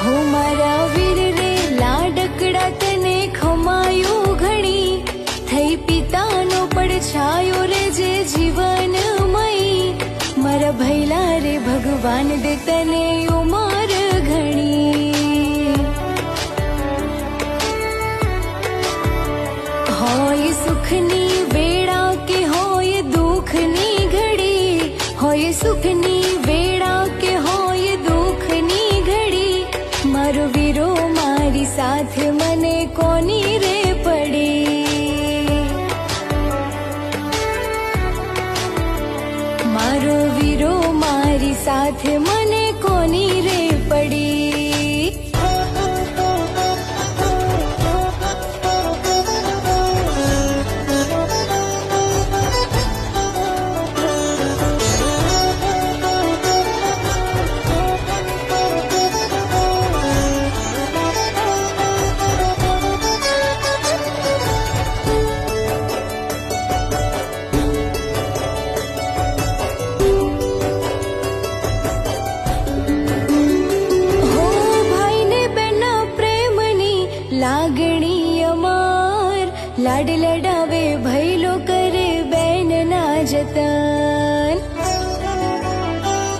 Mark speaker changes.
Speaker 1: હો મારા વીર રે લાડકડા તને ખમાયું ઘણી, થઈ પિતાનો પડછાયો રે જે જીવનમય, મારા ભૈલા રે ભગવાન દે તને ઉંમર ઘણી. હોય સુખની વેળા કે હોય દુઃખની ઘડી, હોય સુખની વેળા કે હોય દુઃખની ઘડી, મારો વીરો મારી સાથે મને કોની રે પડી. મારો વીરો મારી સાથે મને કોની રે પડી. લાગણી અમાર લાડ લડાવે ભૈલો કરે બેન ના જતા.